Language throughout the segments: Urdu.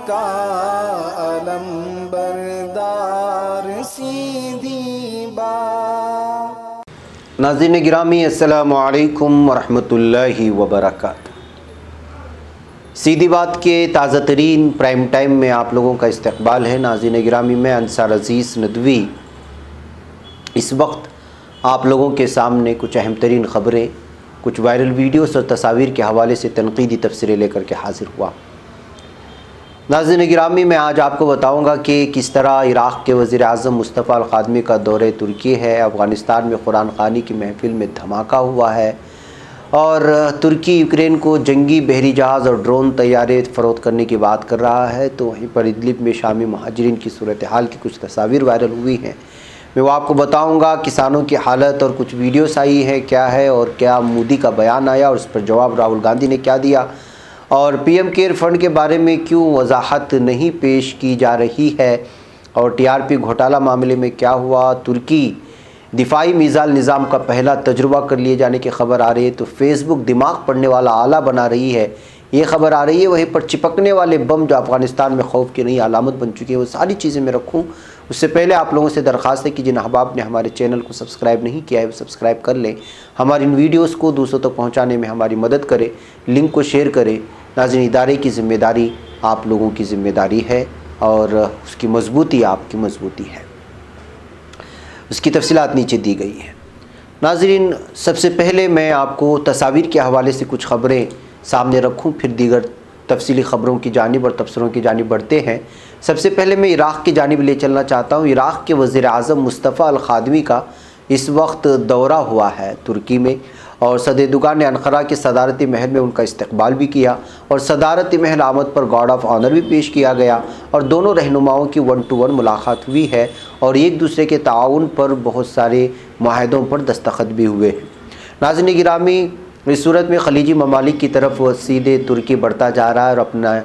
کا علم بردار سیدھی بات۔ ناظرین گرامی السلام علیکم ورحمۃ اللہ وبرکاتہ۔ سیدھی بات کے تازہ ترین پرائم ٹائم میں آپ لوگوں کا استقبال ہے۔ ناظرین گرامی میں انصار عزیز ندوی اس وقت آپ لوگوں کے سامنے کچھ اہم ترین خبریں، کچھ وائرل ویڈیوز اور تصاویر کے حوالے سے تنقیدی تبصرے لے کر کے حاضر ہوا۔ ناظرین گرامی میں آج آپ کو بتاؤں گا کہ کس طرح عراق کے وزیر اعظم مصطفیٰ الخادمی کا دورہ ترکی ہے، افغانستان میں قرآن خوانی کی محفل میں دھماکہ ہوا ہے، اور ترکی یوکرین کو جنگی بحری جہاز اور ڈرون طیارے فروخت کرنے کی بات کر رہا ہے، تو وہیں پر ادلب میں شامی مہاجرین کی صورتحال کی کچھ تصاویر وائرل ہوئی ہیں۔ میں وہ آپ کو بتاؤں گا کسانوں کی حالت، اور کچھ ویڈیوز آئی ہے کیا ہے، اور کیا مودی کا بیان آیا اور اس پر جواب راہل گاندھی نے کیا دیا، اور پی ایم کیئر فنڈ کے بارے میں کیوں وضاحت نہیں پیش کی جا رہی ہے، اور ٹی آر پی گھوٹالہ معاملے میں کیا ہوا۔ ترکی دفاعی میزائل نظام کا پہلا تجربہ کر لیے جانے کی خبر آ رہی ہے، تو فیس بک دماغ پڑھنے والا آلہ بنا رہی ہے، یہ خبر آ رہی ہے۔ وہیں پر چپکنے والے بم جو افغانستان میں خوف کی نئی علامت بن چکی ہے، وہ ساری چیزیں میں رکھوں اس سے پہلے آپ لوگوں سے درخواست ہے کہ جن احباب نے ہمارے چینل کو سبسکرائب نہیں کیا ہے وہ سبسکرائب کر لیں، ہماری ان ویڈیوز کو دوسروں تک پہنچانے میں ہماری مدد کریں، لنک کو شیئر کریں۔ ناظرین، ادارے کی ذمہ داری آپ لوگوں کی ذمہ داری ہے، اور اس کی مضبوطی آپ کی مضبوطی ہے۔ اس کی تفصیلات نیچے دی گئی ہیں۔ ناظرین، سب سے پہلے میں آپ کو تصاویر کے حوالے سے کچھ خبریں سامنے رکھوں، پھر دیگر تفصیلی خبروں کی جانب اور تبصروں کی جانب بڑھتے ہیں۔ سب سے پہلے میں عراق کی جانب لے چلنا چاہتا ہوں۔ عراق کے وزیر اعظم مصطفیٰ الخادمی کا اس وقت دورہ ہوا ہے ترکی میں، اور صدر ایردوغان نے انقرہ کے صدارتی محل میں ان کا استقبال بھی کیا، اور صدارتی محل آمد پر گارڈ آف آنر بھی پیش کیا گیا، اور دونوں رہنماؤں کی 1 to 1 ملاقات ہوئی ہے، اور ایک دوسرے کے تعاون پر بہت سارے معاہدوں پر دستخط بھی ہوئے ہیں۔ ناظرین گرامی، اس صورت میں خلیجی ممالک کی طرف سیدھے ترکی بڑھتا جا رہا ہے، اور اپنا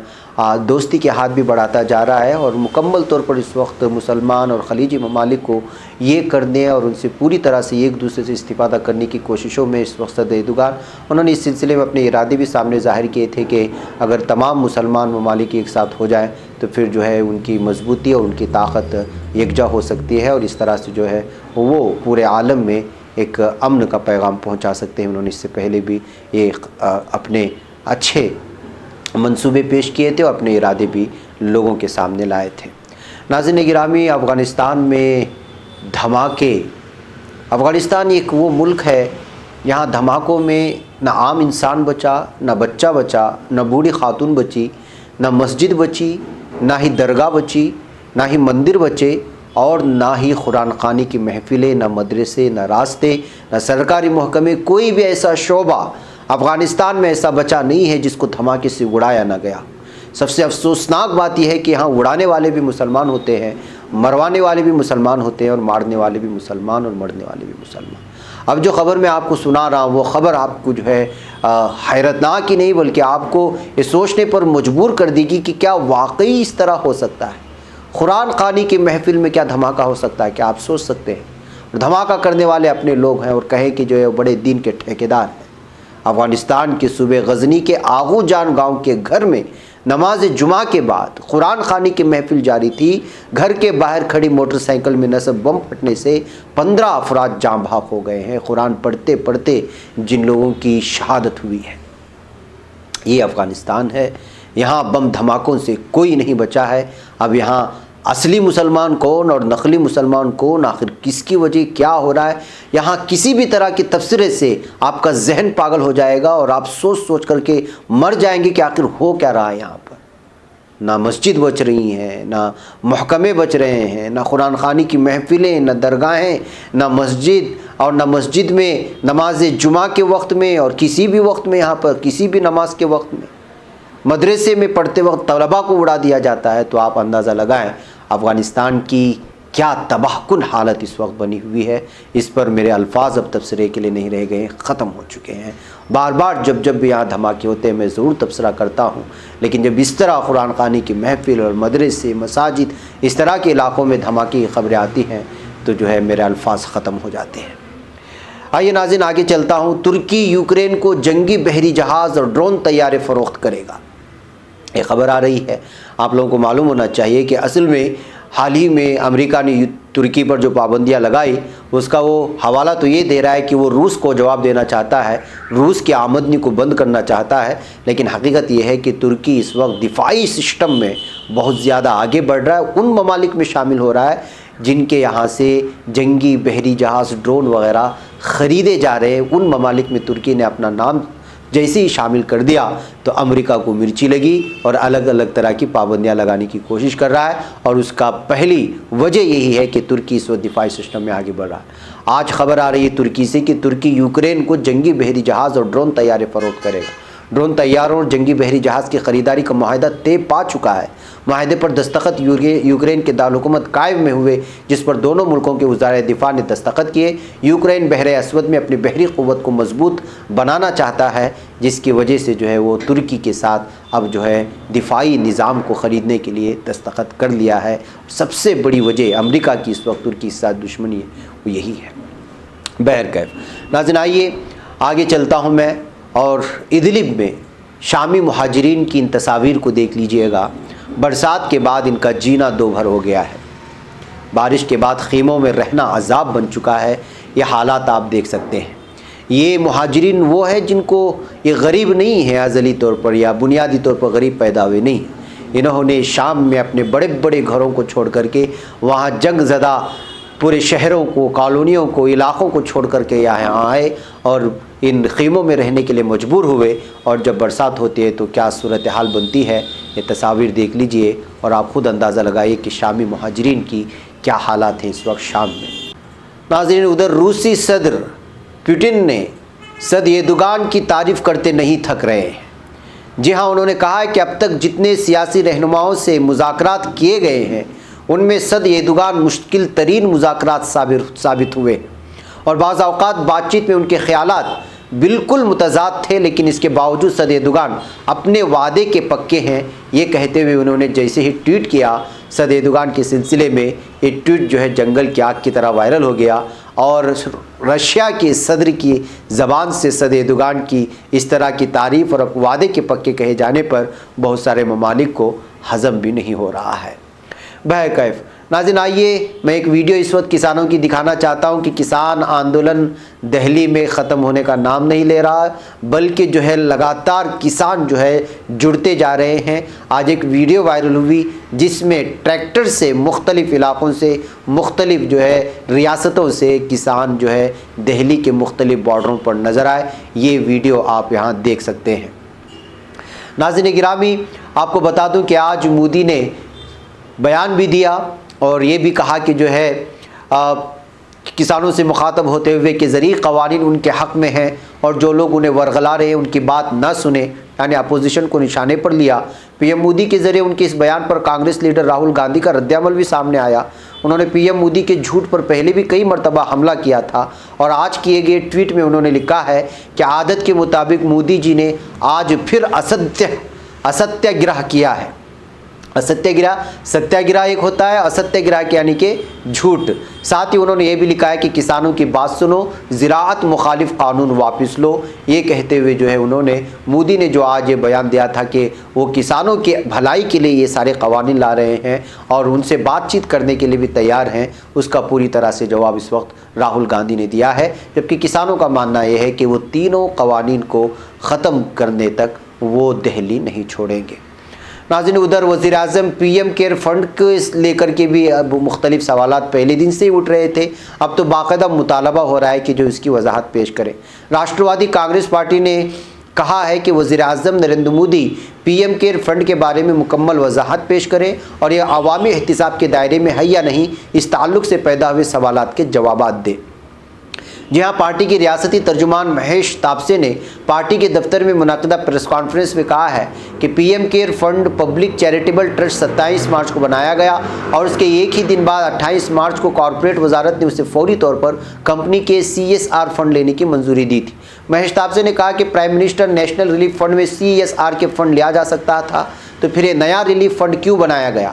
دوستی کے ہاتھ بھی بڑھاتا جا رہا ہے، اور مکمل طور پر اس وقت مسلمان اور خلیجی ممالک کو یہ کرنے اور ان سے پوری طرح سے ایک دوسرے سے استفادہ کرنے کی کوششوں میں اس وقت صدر ایردوغان، انہوں نے اس سلسلے میں اپنے ارادے بھی سامنے ظاہر کیے تھے کہ اگر تمام مسلمان ممالک ایک ساتھ ہو جائیں تو پھر جو ہے ان کی مضبوطی اور ان کی طاقت یکجا ہو سکتی ہے، اور اس طرح سے جو ہے وہ پورے عالم میں ایک امن کا پیغام پہنچا سکتے ہیں۔ انہوں نے اس سے پہلے بھی یہ اپنے اچھے منصوبے پیش کیے تھے اور اپنے ارادے بھی لوگوں کے سامنے لائے تھے۔ ناظرین گرامی، افغانستان میں دھماکے، افغانستان ایک وہ ملک ہے یہاں دھماکوں میں نہ عام انسان بچا، نہ بچہ بچا، نہ بوڑھی خاتون بچی، نہ مسجد بچی، نہ ہی درگاہ بچی، نہ ہی مندر بچے، اور نہ ہی قرآن خوانی کی محفلیں، نہ مدرسے، نہ راستے، نہ سرکاری محکمے، کوئی بھی ایسا شعبہ افغانستان میں ایسا بچا نہیں ہے جس کو دھماکے سے اڑایا نہ گیا۔ سب سے افسوسناک بات یہ ہے کہ یہاں اڑانے والے بھی مسلمان ہوتے ہیں، مروانے والے بھی مسلمان ہوتے ہیں، اور مارنے والے بھی مسلمان اور مرنے والے بھی مسلمان۔ اب جو خبر میں آپ کو سنا رہا ہوں وہ خبر آپ کو جو ہے حیرتناک ہی نہیں بلکہ آپ کو یہ سوچنے پر مجبور کر دے گی کہ کیا واقعی اس طرح ہو سکتا ہے؟ قرآن خوانی کی محفل میں کیا دھماکہ ہو سکتا ہے؟ کیا آپ سوچ سکتے ہیں؟ اور دھماکہ کرنے والے اپنے لوگ ہیں، اور کہیں کہ جو ہے بڑے دین کے ٹھیکیدار ہیں۔ افغانستان کے صوبے غزنی کے آغو جان گاؤں کے گھر میں نماز جمعہ کے بعد قرآن خوانی کی محفل جاری تھی۔ گھر کے باہر کھڑی موٹر سائیکل میں نصب بم پھٹنے سے 15 افراد جاں بحق ہو گئے ہیں۔ قرآن پڑھتے پڑھتے جن لوگوں کی شہادت ہوئی ہے، یہ افغانستان ہے۔ یہاں بم دھماکوں سے کوئی نہیں بچا ہے۔ اب یہاں اصلی مسلمان کون اور نقلی مسلمان کون، آخر کس کی وجہ کیا ہو رہا ہے، یہاں کسی بھی طرح کے تبصرے سے آپ کا ذہن پاگل ہو جائے گا، اور آپ سوچ سوچ کر کے مر جائیں گے کہ آخر ہو کیا رہا ہے یہاں پر۔ نہ مسجد بچ رہی ہیں، نہ محکمے بچ رہے ہیں، نہ قرآن خوانی کی محفلیں، نہ درگاہیں، نہ مسجد، اور نہ مسجد میں نماز جمعہ کے وقت میں اور کسی بھی وقت میں یہاں پر کسی بھی نماز کے وقت میں مدرسے میں پڑھتے وقت طلباء کو اڑا دیا جاتا ہے۔ تو آپ اندازہ لگائیں افغانستان کی کیا تباہ کن حالت اس وقت بنی ہوئی ہے۔ اس پر میرے الفاظ اب تبصرے کے لیے نہیں رہ گئے، ختم ہو چکے ہیں۔ بار بار جب بھی یہاں دھماکے ہوتے ہیں میں ضرور تبصرہ کرتا ہوں، لیکن جب اس طرح قرآن خوانی کی محفل اور مدرسے، مساجد، اس طرح کے علاقوں میں دھماکے کی خبریں آتی ہیں تو جو ہے میرے الفاظ ختم ہو جاتے ہیں۔ آئیے ناظرین آگے چلتا ہوں۔ ترکی یوکرین کو جنگی بحری جہاز اور ڈرون طیارے فروخت کرے گا۔ یہ خبر آ رہی ہے۔ آپ لوگوں کو معلوم ہونا چاہیے کہ اصل میں حال ہی میں امریکہ نے ترکی پر جو پابندیاں لگائی اس کا وہ حوالہ تو یہ دے رہا ہے کہ وہ روس کو جواب دینا چاہتا ہے، روس کی آمدنی کو بند کرنا چاہتا ہے، لیکن حقیقت یہ ہے کہ ترکی اس وقت دفاعی سسٹم میں بہت زیادہ آگے بڑھ رہا ہے، ان ممالک میں شامل ہو رہا ہے جن کے یہاں سے جنگی بحری جہاز، ڈرون وغیرہ خریدے جا رہے ہیں۔ ان ممالک میں ترکی نے اپنا نام جیسے ہی شامل کر دیا تو امریکہ کو مرچی لگی اور الگ الگ طرح کی پابندیاں لگانے کی کوشش کر رہا ہے، اور اس کا پہلی وجہ یہی ہے کہ ترکی اس وقت دفاعی سسٹم میں آگے بڑھ رہا ہے۔ آج خبر آ رہی ہے ترکی سے کہ ترکی یوکرین کو جنگی بحری جہاز اور ڈرون طیارے فروخت کرے گا۔ ڈرون طیاروں اور جنگی بحری جہاز کی خریداری کا معاہدہ طے پا چکا ہے۔ معاہدے پر دستخط یوکرین کے دارالحکومت کائیو میں ہوئے، جس پر دونوں ملکوں کے وزرائے دفاع نے دستخط کیے۔ یوکرین بحر اسود میں اپنی بحری قوت کو مضبوط بنانا چاہتا ہے، جس کی وجہ سے وہ ترکی کے ساتھ اب دفاعی نظام کو خریدنے کے لیے دستخط کر لیا ہے۔ سب سے بڑی وجہ امریکہ کی اس وقت ترکی کے ساتھ دشمنی ہے وہ یہی ہے۔ بہرکیف ناظرین، آئیے آگے چلتا ہوں میں، اور ادلب میں شامی مہاجرین کی ان تصاویر کو دیکھ لیجئے گا۔ برسات کے بعد ان کا جینا دو بھر ہو گیا ہے، بارش کے بعد خیموں میں رہنا عذاب بن چکا ہے۔ یہ حالات آپ دیکھ سکتے ہیں۔ یہ مہاجرین وہ ہے جن کو یہ غریب نہیں ہے ازلی طور پر یا بنیادی طور پر غریب پیدا ہوئے نہیں، انہوں نے شام میں اپنے بڑے بڑے گھروں کو چھوڑ کر کے وہاں جنگ زدہ پورے شہروں کو، کالونیوں کو، علاقوں کو چھوڑ کر کے یہاں آئے اور ان خیموں میں رہنے کے لیے مجبور ہوئے، اور جب برسات ہوتی ہے تو کیا صورتحال بنتی ہے یہ تصاویر دیکھ لیجئے اور آپ خود اندازہ لگائیے کہ شامی مہاجرین کی کیا حالات ہیں اس وقت شام میں۔ ناظرین، ادھر روسی صدر پوٹن نے صد ایردوغان کی تعریف کرتے نہیں تھک رہے ہیں۔ جی ہاں، انہوں نے کہا ہے کہ اب تک جتنے سیاسی رہنماؤں سے مذاکرات کیے گئے ہیں ان میں صد ایردوغان مشکل ترین مذاکرات ثابت ہوئے، اور بعض اوقات بات چیت میں ان کے خیالات بالکل متضاد تھے، لیکن اس کے باوجود صد ایردوغان اپنے وعدے کے پکے ہیں، یہ کہتے ہوئے انہوں نے جیسے ہی ٹویٹ کیا صد ایردوغان کے سلسلے میں، یہ ٹویٹ جنگل کی آگ کی طرح وائرل ہو گیا، اور رشیا کے صدر کی زبان سے صد ایردوغان کی اس طرح کی تعریف اور وعدے کے پکے کہے جانے پر بہت سارے ممالک کو ہضم بھی نہیں ہو رہا ہے۔ بہرکیف ناظرین، آئیے میں ایک ویڈیو اس وقت کسانوں کی دکھانا چاہتا ہوں کہ کسان آندولن دہلی میں ختم ہونے کا نام نہیں لے رہا، بلکہ لگاتار کسان جڑتے جا رہے ہیں۔ آج ایک ویڈیو وائرل ہوئی جس میں ٹریکٹر سے مختلف علاقوں سے، مختلف ریاستوں سے کسان دہلی کے مختلف بارڈروں پر نظر آئے۔ یہ ویڈیو آپ یہاں دیکھ سکتے ہیں۔ ناظرین گرامی، آپ کو بتا دوں کہ آج مودی نے بیان بھی دیا اور یہ بھی کہا کہ کسانوں سے مخاطب ہوتے ہوئے کہ زرعی قوانین ان کے حق میں ہیں، اور جو لوگ انہیں ورغلا رہے ہیں ان کی بات نہ سنیں، یعنی اپوزیشن کو نشانے پر لیا۔ پی ایم مودی کے ذریعے ان کے اس بیان پر کانگریس لیڈر راہل گاندھی کا رد عمل بھی سامنے آیا۔ انہوں نے پی ایم مودی کے جھوٹ پر پہلے بھی کئی مرتبہ حملہ کیا تھا، اور آج کیے گئے ٹویٹ میں انہوں نے لکھا ہے کہ عادت کے مطابق مودی جی نے آج پھر استیہ گرہ کیا ہے۔ ستیہ گرہ ایک ہوتا ہے، استیہ گرہ یعنی کہ جھوٹ۔ ساتھ ہی انہوں نے یہ بھی لکھا ہے کہ کسانوں کی بات سنو، زراعت مخالف قانون واپس لو۔ یہ کہتے ہوئے انہوں نے مودی نے جو آج یہ بیان دیا تھا کہ وہ کسانوں کے بھلائی کے لیے یہ سارے قوانین لا رہے ہیں اور ان سے بات چیت کرنے کے لیے بھی تیار ہیں، اس کا پوری طرح سے جواب اس وقت راہل گاندھی نے دیا ہے، جبکہ کسانوں کا ماننا یہ ہے کہ وہ تینوں قوانین کو ختم کرنے تک وہ دہلی نہیں چھوڑیں گے۔ ناظرین، ادھر وزیر اعظم پی ایم کیئر فنڈ کو لے کر کے بھی اب مختلف سوالات پہلے دن سے ہی اٹھ رہے تھے، اب تو باقاعدہ مطالبہ ہو رہا ہے کہ اس کی وضاحت پیش کریں۔ راشٹروادی کانگریس پارٹی نے کہا ہے کہ وزیر اعظم Narendra Modi P M care fund کے بارے میں مکمل وضاحت پیش کریں اور یہ عوامی احتساب کے دائرے میں ہے یا نہیں، اس تعلق سے پیدا ہوئے سوالات کے جوابات دیں۔ جی ہاں، پارٹی کی ریاستی ترجمان مہیش تاپسے نے پارٹی کے دفتر میں منعقدہ پریس کانفرنس میں کہا ہے کہ P M care fund public charitable trust 27 March کو بنایا گیا اور اس کے ایک ہی دن بعد 28 مارچ کو کارپوریٹ وزارت نے اسے فوری طور پر کمپنی کے CSR فنڈ لینے کی منظوری دی تھی۔ مہیش تاپسے نے کہا کہ prime minister national relief fund میں CSR کے فنڈ لیا جا سکتا تھا، تو پھر یہ نیا ریلیف فنڈ کیوں بنایا گیا؟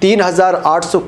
3,800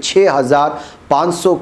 6,500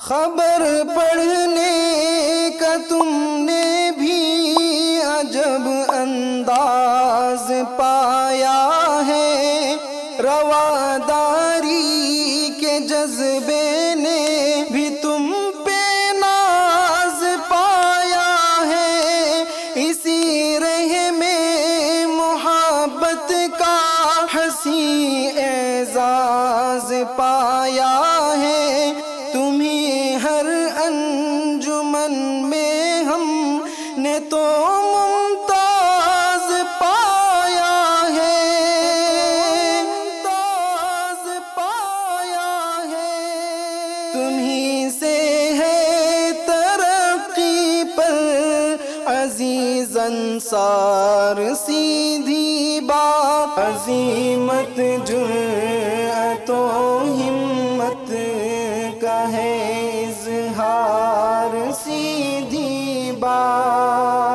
خبر پڑھنے کا تم نے بھی عجب انداز پایا ہے، رواداری کے جذبے نے بھی تم پہ ناز پایا ہے، اسی رہ میں محبت کا حسین اعزاز پایا ہے، تمہیں ہر انجمن میں ہم نے تو ممتاز پایا ہے، ممتاز پایا ہے، تمہیں سے ہے ترقی پر عزیز انصار، سیدھی بات عظیمت جرأت و ہمت کا ہے اظہار، سیدھی بات